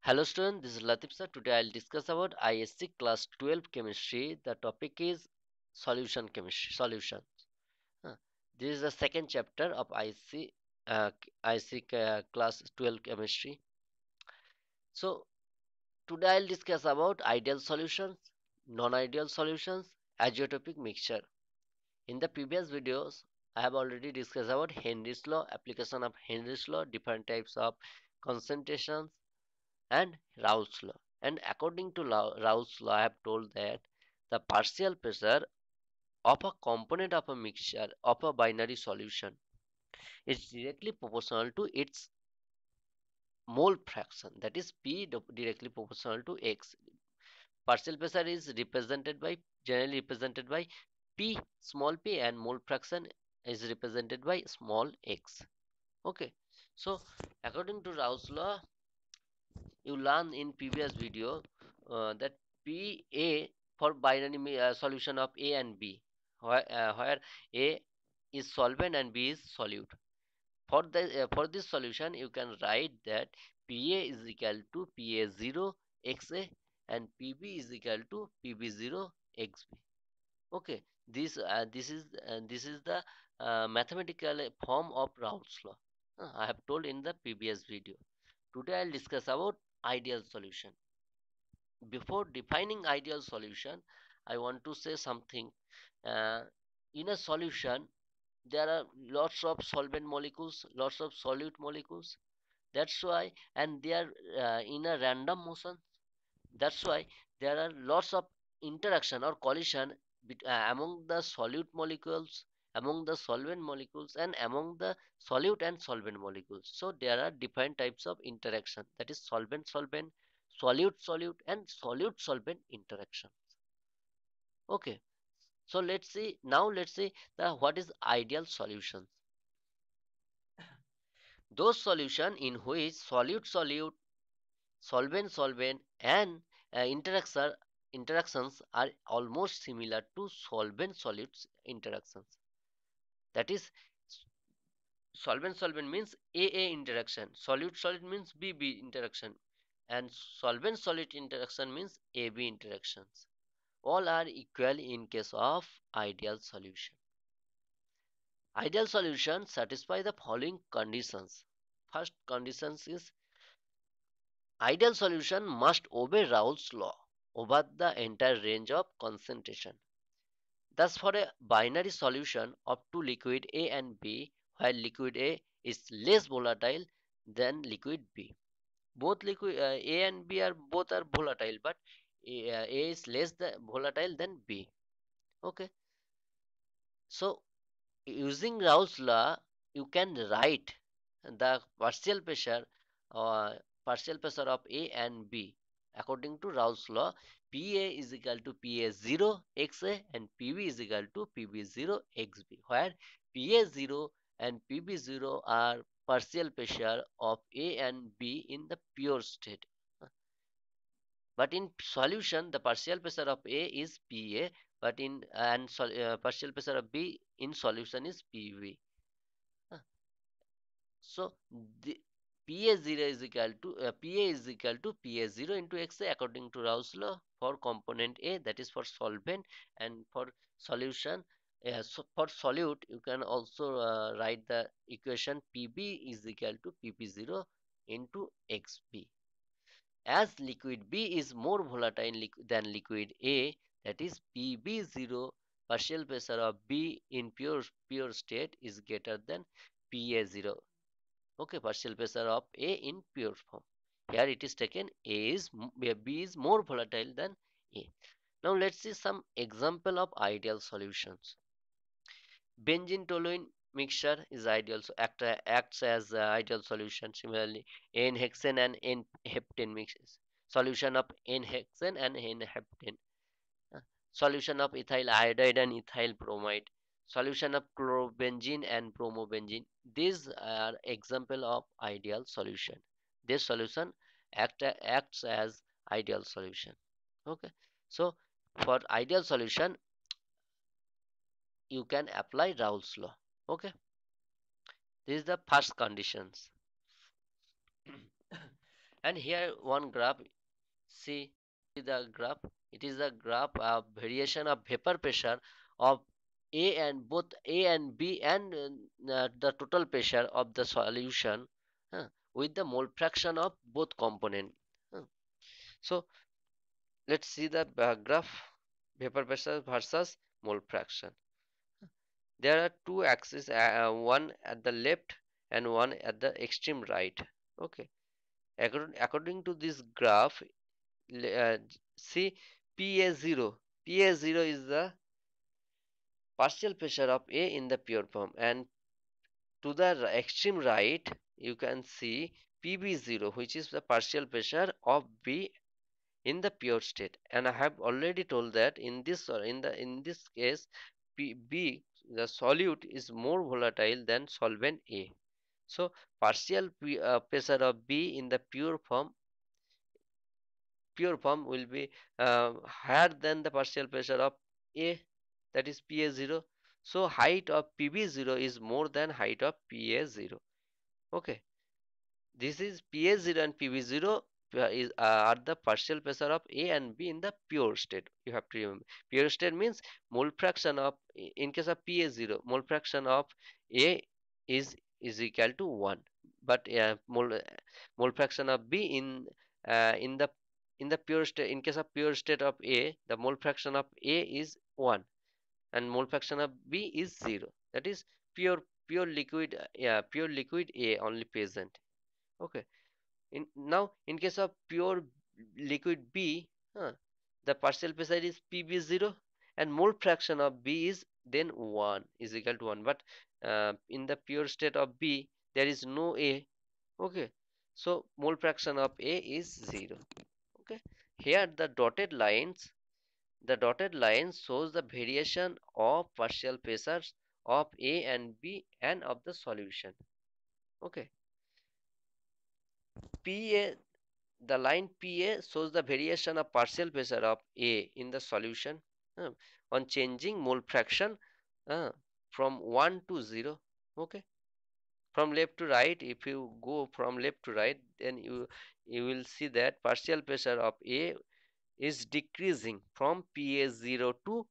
Hello student, this is Latif sir. Today I'll discuss about ISC class 12 chemistry. The topic is solution chemistry, solution. Uh, This is the second chapter of ISC class 12 chemistry. So today I'll discuss about ideal solutions, non-ideal solutions, azeotropic mixture. In the previous videos, I have already discussed about Henry's law, application of Henry's law, different types of concentrations, and Raoult's law. And according to Raoult's law, I have told that the partial pressure of a component of a mixture of a binary solution is directly proportional to its mole fraction, that is P directly proportional to X. Partial pressure is represented by generally represented by P small p, and mole fraction is represented by small x. Okay, so according to Raoult's law, you learn in previous video that PA for binary solution of A and B, where A is solvent and B is solute. For this solution, you can write that PA is equal to PA0 XA and PB is equal to PB0 XB. Okay, this is the mathematical form of Raoult's law. I have told in the previous video. Today I'll discuss about ideal solution. Before defining ideal solution, I want to say something. Uh, in a solution, there are lots of solvent molecules, lots of solute molecules. That's why, and they are in a random motion. That's why there are lots of interaction or collision among the solute molecules, among the solvent molecules, and among the solute and solvent molecules. So there are different types of interaction, that is solvent solvent, solute solute, and solute solvent interaction. Okay, so let's see the what is ideal solutions. Those solution in which solute solute, solvent solvent, and interactions are almost similar to solvent solute interactions. That is, solvent solvent means AA interaction, solute solute means BB interaction, and solvent solute interaction means AB interactions. All are equal in case of ideal solution. Ideal solution satisfy the following conditions. First conditions is ideal solution must obey Raoult's law over the entire range of concentration. Thus, for a binary solution of two liquid A and B, while liquid A is less volatile than liquid B. Both liquid A and B are both are volatile, but A is less volatile than B. Okay, so using Raoult's law, you can write the uh, partial pressure of A and B. According to Raoult's law, PA is equal to PA0 XA and PB is equal to PB0 XB, where PA0 and PB0 are partial pressure of A and B in the pure state. But in solution, the partial pressure of A is PA, but in partial pressure of B in solution is PV. Uh, So the PA0 is equal to PA is equal to PA0 into XA according to Raoult's law for component A, that is for solvent, and for solution. So for solute, you can also write the equation PB is equal to PP0 into XB. As liquid B is more volatile than liquid A, that is PB0, partial pressure of B in pure state is greater than PA0. Okay, partial pressure of A in pure form. Here it is taken B is more volatile than A. Now let's see some example of ideal solutions. Benzene toluene mixture is ideal, so acts as ideal solution. Similarly, N-hexane and N-heptane mixes. Solution of N-hexane and N-heptane. Uh, Solution of ethyl iodide and ethyl bromide. Solution of chlorobenzene and bromobenzene. These are example of ideal solution. This solution acts as ideal solution. Okay, so for ideal solution, you can apply Raoult's law. Okay, this is the first conditions. And here one graph, see the graph. It is the graph of variation of vapor pressure of A and both A and B, and the total pressure of the solution, with the mole fraction of both component. uh. So let's see the graph, vapor pressure versus mole fraction. There are two axes, one at the left and one at the extreme right. Okay. According to this graph, see Pa0. Pa0 is the partial pressure of A in the pure form, and to the extreme right, you can see Pb0, which is the partial pressure of B in the pure state. And I have already told that in this case, B, the solute, is more volatile than solvent A. So partial pressure of B in the pure form will be higher than the partial pressure of A, that is Pa0. So height of Pb0 is more than height of Pa0. Okay, this is Pa0 and Pb0 are the partial pressure of A and B in the pure state. You have to remember. Pure state means mole fraction of, in case of Pa0, mole fraction of A is equal to 1. But mole fraction of B in the pure state, in case of pure state of A, the mole fraction of A is 1 and mole fraction of B is 0. That is pure liquid, pure liquid A only present. Okay. In case of pure liquid B, the partial pressure is Pb0 and mole fraction of B is then 1, is equal to 1. But in the pure state of B, there is no A. Okay. So mole fraction of A is 0. Okay. Here the dotted lines shows the variation of partial pressures of A and B and of the solution. Okay. Pa, the line Pa shows the variation of partial pressure of A in the solution, uh, on changing mole fraction, uh, from 1 to 0. Okay. From left to right, if you go from left to right, then you will see that partial pressure of A is decreasing from Pa0 to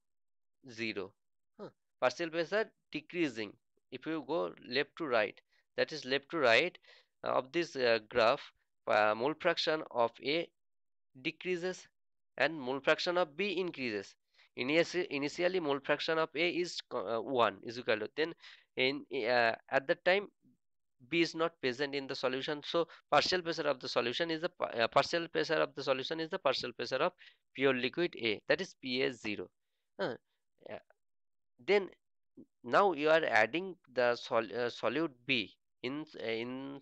0. Huh. Partial pressure decreasing. If you go left to right, that is left to right, of this graph, mole fraction of A decreases and mole fraction of B increases. Initially mole fraction of A is 1 is equal to, then at that time B is not present in the solution, so partial pressure of the solution is the partial pressure of the solution is the partial pressure of pure liquid A, that is Pa0. Uh, uh, then now you are adding the solute B in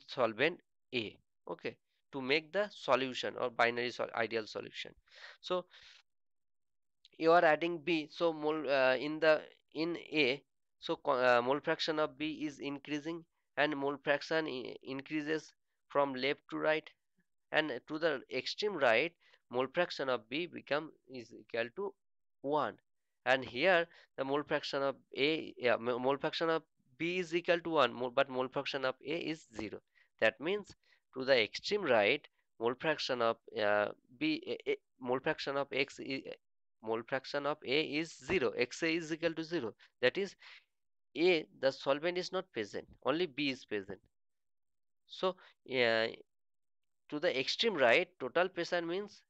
solvent A. Okay, to make the solution or binary ideal solution. So you are adding B, so in A, so mole fraction of B is increasing and mole fraction increases from left to right, and to the extreme right, mole fraction of B become is equal to 1. And here the mole fraction of A, yeah, mole fraction of B is equal to 1, but mole fraction of A is 0. That means to the extreme right, mole fraction of mole fraction of mole fraction of A is 0, xa is equal to 0. That is, A, the solvent is not present, only B is present. So uh, to the extreme right, total pressure means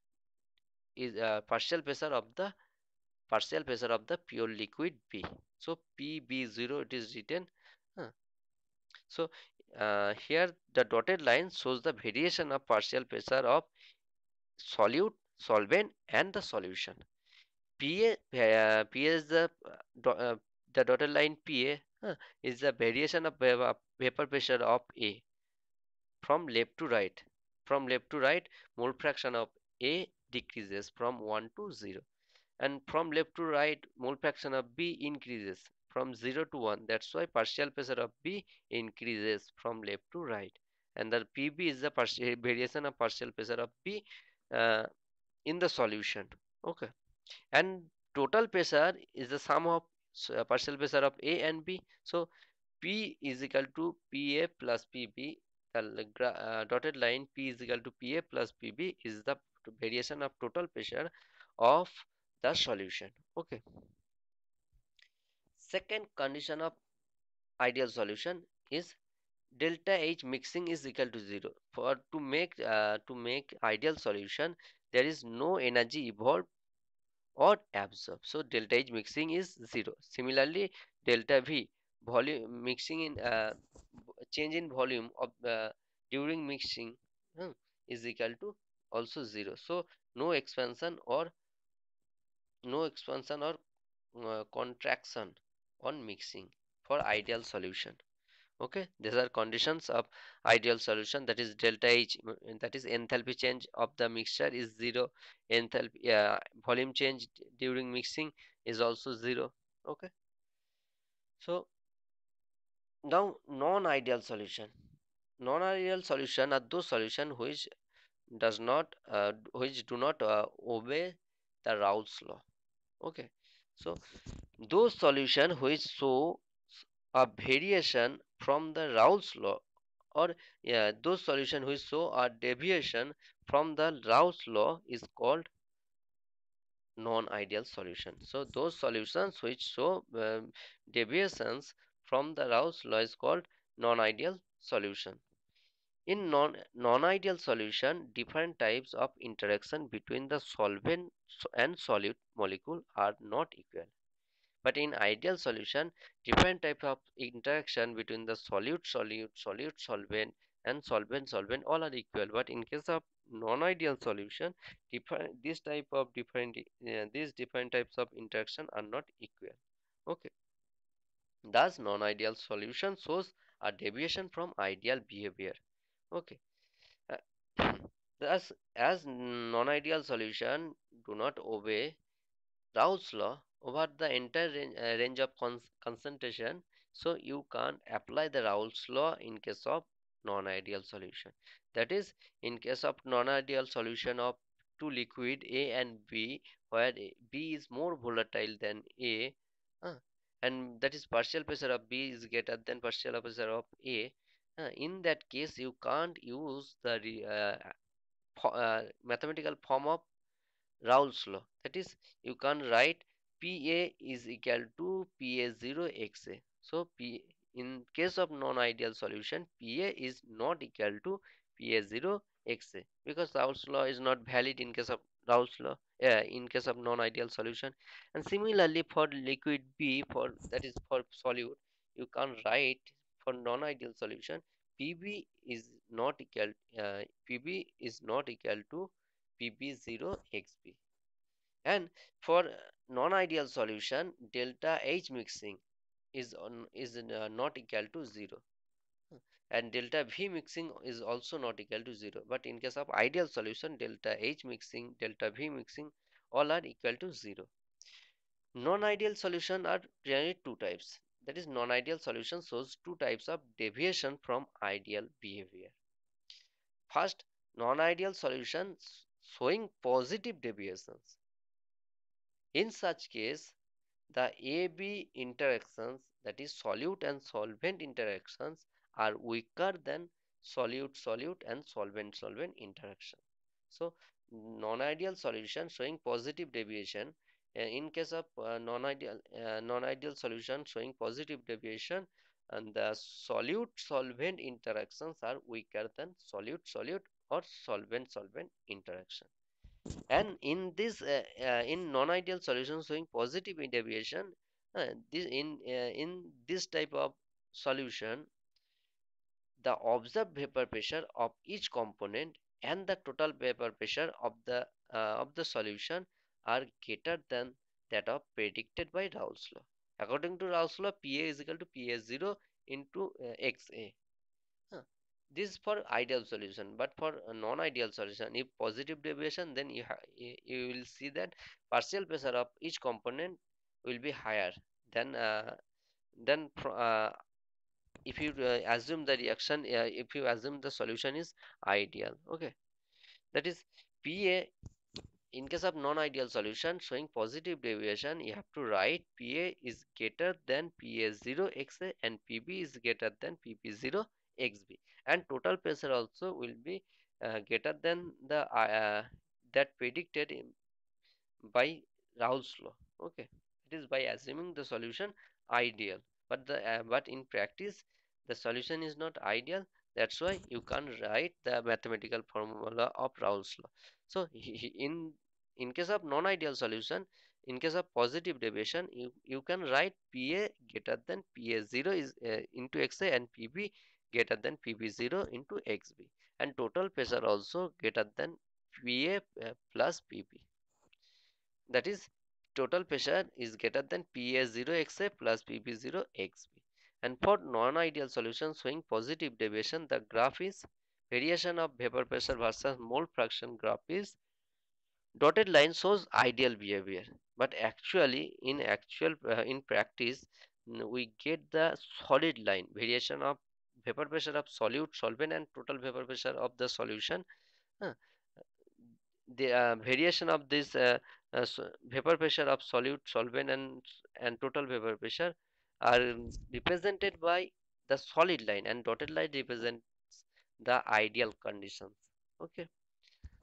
is partial pressure of the pure liquid B. So Pb0 it is written. uh, so here the dotted line shows the variation of partial pressure of solute, solvent and the solution. Pa is the dotted line Pa is the variation of vapor pressure of A from left to right. From left to right, mole fraction of A decreases from 1 to 0. And from left to right, mole fraction of B increases from 0 to 1. That's why partial pressure of B increases from left to right. And the Pb is the variation of partial pressure of B uh, in the solution. Okay. And total pressure is the sum of partial pressure of A and B. So P is equal to Pa plus Pb the dotted line P is equal to PA plus PB is the variation of total pressure of the solution. Okay. Second condition of ideal solution is delta H mixing is equal to zero. For to make ideal solution, there is no energy evolved or absorbed. So delta H mixing is zero. Similarly, delta V volume mixing in change in volume of during mixing is equal to also zero. So no expansion or contraction on mixing for ideal solution. Okay, these are conditions of ideal solution, that is delta H, that is enthalpy change of the mixture is zero, enthalpy volume change during mixing is also zero. Okay, so now non-ideal solution are those solution which do not obey the Raoult's law. Okay, so those solution which show a variation from the Raoult's law, or yeah, those solution which show a deviation from the Raoult's law is called non-ideal solution. So those solutions which show deviations from the Raoult's law is called non-ideal solution. In non-ideal solution, different types of interaction between the solvent and solute molecule are not equal. But in ideal solution, different type of interaction between the solvent, and solvent all are equal. But in case of non-ideal solution, these different types of interaction are not equal. Okay. Thus, non-ideal solution shows a deviation from ideal behavior. Okay. Uh, Thus, as non-ideal solution do not obey Raoult's law over the entire range of concentration, so you can't apply the Raoult's law in case of non-ideal solution. That is, in case of non-ideal solution of two liquid A and B, where B is more volatile than A, uh, and that is partial pressure of B is greater than partial pressure of A. In that case, you can't use the mathematical form of Raoult's law. That is, you can write PA is equal to PA0 XA. So, in case of non-ideal solution, PA is not equal to PA0 XA, because Raoult's law is not valid in case of Raoult's law. In case of non-ideal solution, and similarly for liquid B, for that is for solute, you can write for non-ideal solution PB is not equal PB is not equal to PB0 XB. And for non-ideal solution, delta H mixing is not equal to 0, and delta V mixing is also not equal to 0. But in case of ideal solution, delta H mixing, delta V mixing all are equal to 0. Non-ideal solution are generally two types. That is, non-ideal solution shows two types of deviation from ideal behavior. First, non-ideal solutions showing positive deviations. In such case, the AB interactions, that is solute and solvent interactions, are weaker than solute and solvent interaction. So non-ideal solution showing positive deviation, in case of non-ideal solution showing positive deviation, and the solute solvent interactions are weaker than solute or solvent interaction. And in in non-ideal solution showing positive deviation, in this type of solution, the observed vapor pressure of each component and the total vapor pressure of the solution are greater than that of predicted by Raoult's law. According to Raoult's law, PA is equal to PA0 into XA. Huh. This is for ideal solution, but for a non-ideal solution, if positive deviation, then you will see that partial pressure of each component will be higher than if you assume the reaction, if you assume the solution is ideal. Okay, that is PA. In case of non-ideal solution showing positive deviation, you have to write PA is greater than PA0 XA and PB is greater than PB0 xb, and total pressure also will be greater than the that predicted by Raoult's law. Okay, it is by assuming the solution ideal, but in practice the solution is not ideal. That's why you can't write the mathematical formula of Raoult's law. So in case of non-ideal solution, in case of positive deviation, you can write PA greater than PA0 is into XA, and PB greater than PB0 into XB, and total pressure also greater than PA plus PB. That is, total pressure is greater than PA0 XA plus PB0 XB. And for non-ideal solution showing positive deviation, the graph is variation of vapor pressure versus mole fraction graph is dotted line shows ideal behavior, but actually in practice we get the solid line variation of vapor pressure of solute, solvent, and total vapor pressure of the solution. uh, the variation of this vapor pressure of solute, solvent, and total vapor pressure are represented by the solid line, and dotted line represents the ideal conditions. Okay,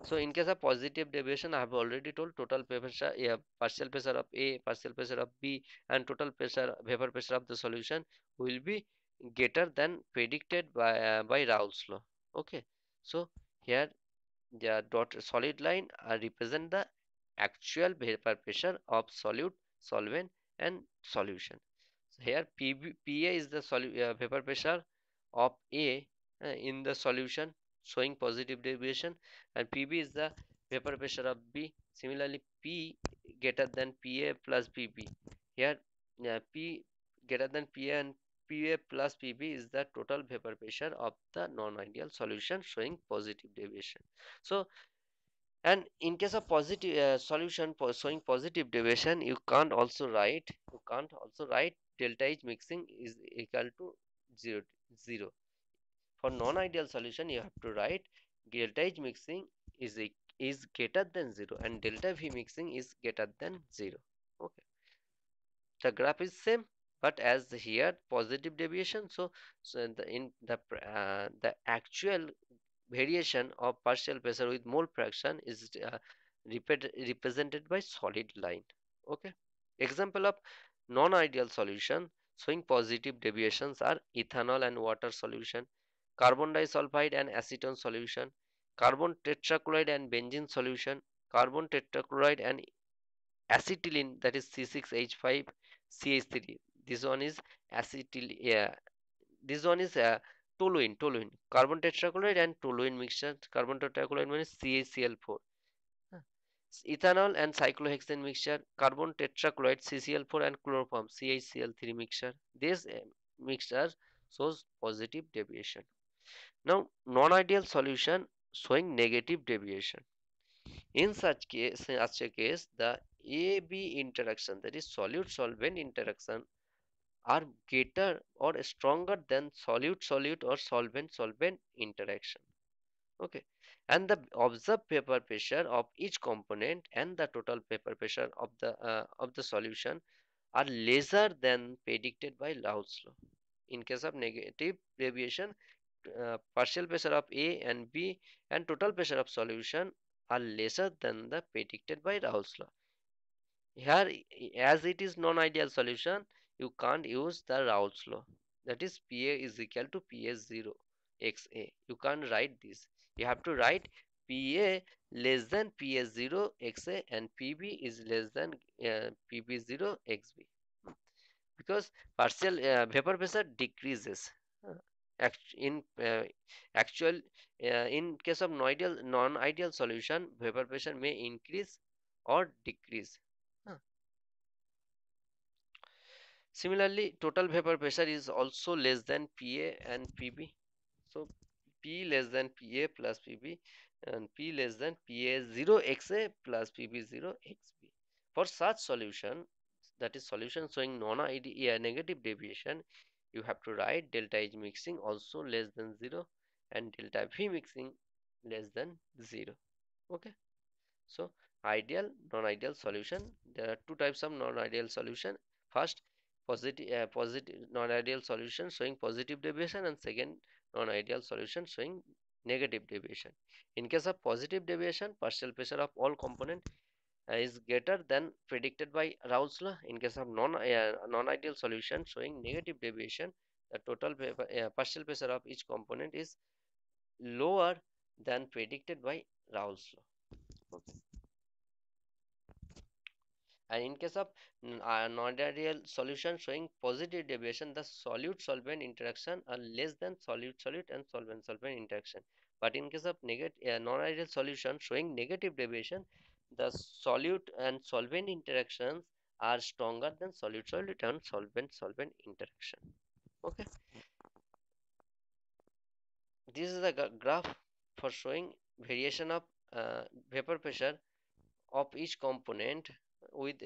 so in case of positive deviation, I have already told total pressure, yeah, partial pressure of A, partial pressure of B, and total pressure vapor pressure of the solution will be greater than predicted by Raoult's law. Okay, so here the dot solid line represent the actual vapor pressure of solute, solvent, and solution. So here PA is the vapor pressure of A in the solution showing positive deviation, and PB is the vapor pressure of B. Similarly, P greater than PA plus PB. Here, P greater than PA and PA plus PB is the total vapor pressure of the non-ideal solution showing positive deviation. So, and in case of positive solution showing positive deviation, you can't also write delta H mixing is equal to 0 0. For non-ideal solution, you have to write delta H mixing is greater than 0, and delta V mixing is greater than 0. Okay, the graph is same, but as here positive deviation, so the actual variation of partial pressure with mole fraction is represented by solid line. Okay, example of non-ideal solution showing positive deviations are ethanol and water solution, carbon disulfide and acetone solution, carbon tetrachloride and benzene solution, carbon tetrachloride and acetylene, that is C6H5CH3. This one is acetyl. This one is toluene. Carbon tetrachloride and toluene mixture. Carbon tetrachloride means CaCl4. Huh. Ethanol and cyclohexane mixture. Carbon tetrachloride CCl4 and chloroform CHCl3 mixture. This mixture shows positive deviation. Now, non-ideal solution showing negative deviation. In such a case, the AB interaction, that is solute solvent interaction, are greater or stronger than solute solute or solvent solvent interaction. Okay, and the observed vapor pressure of each component and the total vapor pressure of the solution are lesser than predicted by Raoult's law. In case of negative deviation, partial pressure of A and B and total pressure of solution are lesser than the predicted by Raoult's law. Here, as it is non-ideal solution, you can't use the Raoult's law. That is, PA is equal to PA0 XA. You can't write this. You have to write PA less than PA0 XA and PB is less than PB0 XB, because partial vapor pressure decreases. Uh, in actual in case of non-ideal solution, vapor pressure may increase or decrease. Uh, Similarly, total vapor pressure is also less than PA and PB. So P less than PA plus PB and P less than PA0 XA plus PB0 XB. For such solution, that is solution showing non-ideal negative deviation, you have to write delta H mixing also less than 0 and delta V mixing less than 0. Okay. So ideal, non-ideal solution. There are two types of non-ideal solution. First, positive non-ideal solution showing positive deviation, and second, non-ideal solution showing negative deviation. In case of positive deviation, partial pressure of all component is greater than predicted by Raoult's law. In case of non-ideal solution showing negative deviation, the total partial pressure of each component is lower than predicted by Raoult's law. Okay. And in case of non-ideal solution showing positive deviation, the solute-solvent interaction are less than solute-solute and solvent-solvent interaction. But in case of non-ideal solution showing negative deviation, the solute and solvent interactions are stronger than solute-solute and solvent-solvent interaction. Okay, this is the graph for showing variation of vapor pressure of each component with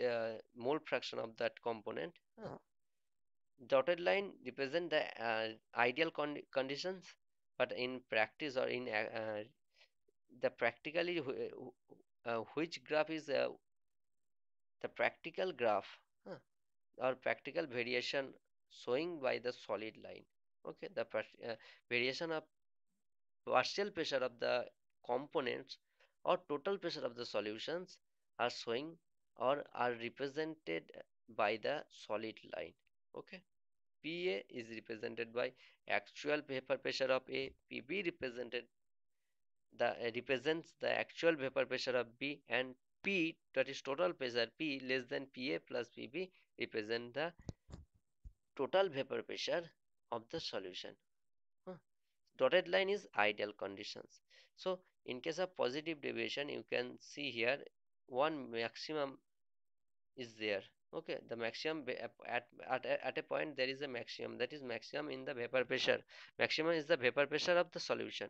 mole fraction of that component. Dotted line represent the ideal conditions, but in practice or in the practically which graph is the practical graph or practical variation showing by the solid line. Okay, the variation of partial pressure of the components or total pressure of the solutions are showing or are represented by the solid line. Okay, PA is represented by actual vapor pressure of A, PB represents the actual vapor pressure of B, and P, that is total pressure P less than PA plus PB, represent the total vapor pressure of the solution. Huh. Dotted line is ideal conditions. So in case of positive deviation, you can see here one maximum is there. Okay, the maximum at a point there is a maximum, that is maximum in the vapor pressure. Maximum is the vapor pressure of the solution.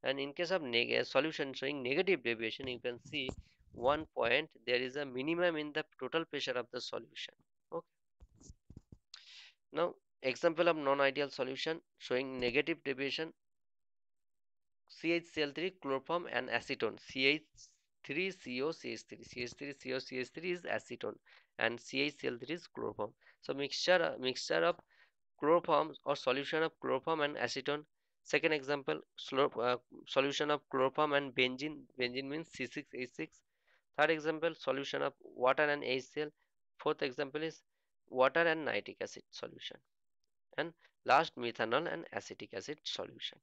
And in case of solution showing negative deviation, you can see one point there is a minimum in the total pressure of the solution. Okay, now example of non-ideal solution showing negative deviation: CHCl3, chloroform and acetone. CH3COCH3. CH3COCH3 is acetone and CHCl3 is chloroform. So mixture of chloroform or solution of chloroform and acetone. Second example, solution of chloroform and benzene. Benzene means C6H6. Third example, solution of water and HCl. Fourth example is water and nitric acid solution. And last, methanol and acetic acid solution.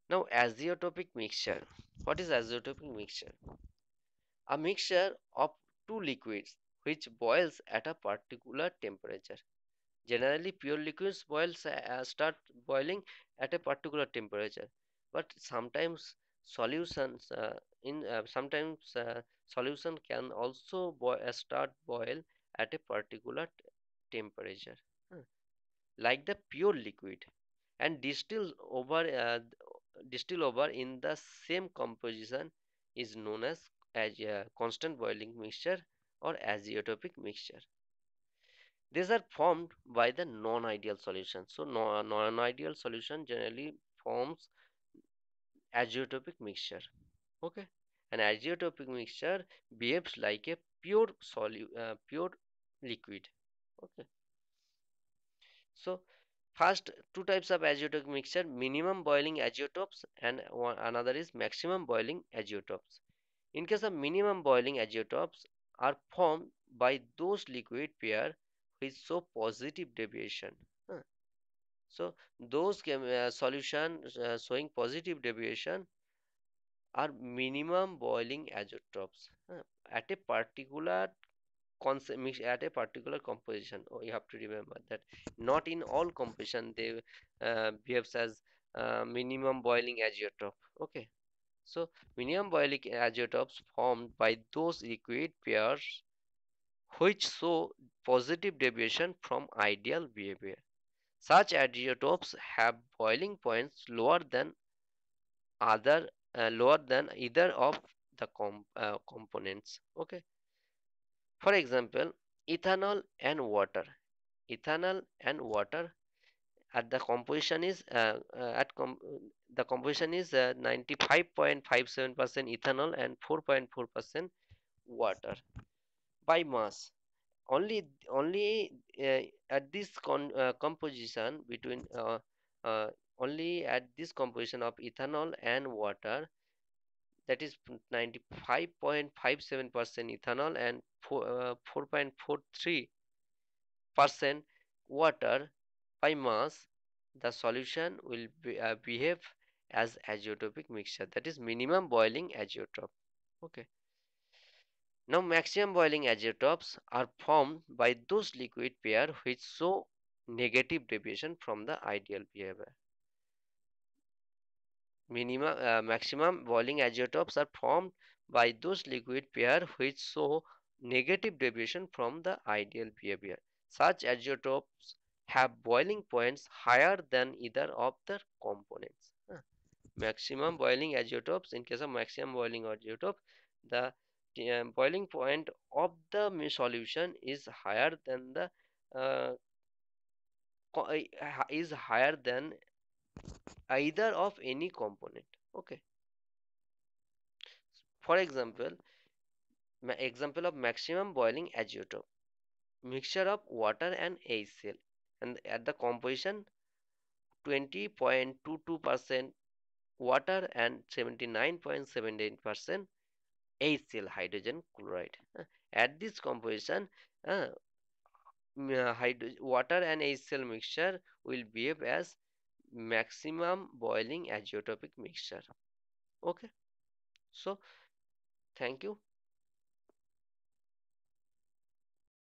Now, azeotropic mixture. What is azeotropic mixture? A mixture of two liquids which boils at a particular temperature. Generally, pure liquids start boiling at a particular temperature, but sometimes solutions in sometimes solution can also start boil at a particular temperature, huh, like the pure liquid, and distill over in the same composition is known as a constant boiling mixture or azeotropic mixture. These are formed by the non-ideal solution. So non-ideal solution generally forms azeotropic mixture. Okay, an azeotropic mixture behaves like a pure liquid. Okay, so first two types of azeotropic mixture: minimum boiling azeotopes and another is maximum boiling azeotopes. In case of minimum boiling azeotopes are formed by those liquid pair which show positive deviation. Huh. So those solutions showing positive deviation are minimum boiling isotopes at a particular at a particular composition. Oh, you have to remember that not in all composition they behaves as minimum boiling isotope. Okay, so minimum boiling isotopes formed by those liquid pairs which show positive deviation from ideal behavior. Such isotopes have boiling points lower than either of the components. Okay, for example, ethanol and water. Ethanol and water at the composition is the composition is 95.57% ethanol and 4.4% water by mass. Only at this composition between only at this composition of ethanol and water, that is 95.57% ethanol and 4.43% water by mass, the solution will behave as azeotropic mixture, that is minimum boiling azeotrope. Okay. Now maximum boiling azeotropes are formed by those liquid pair which show negative deviation from the ideal behavior. Maximum boiling azeotropes are formed by those liquid pair which show negative deviation from the ideal behavior. Such azeotropes have boiling points higher than either of the components. Maximum boiling azeotropes, in case of maximum boiling azeotrope, the boiling point of the solution is higher than the uh, is higher than either of any component. Okay. For example, example of maximum boiling azeotrope, mixture of water and HCl, and at the composition 20.22% water and 79.78% HCl, hydrogen chloride. At this composition, uh, water and HCl mixture will behave as maximum boiling azeotropic mixture. Okay, so thank you.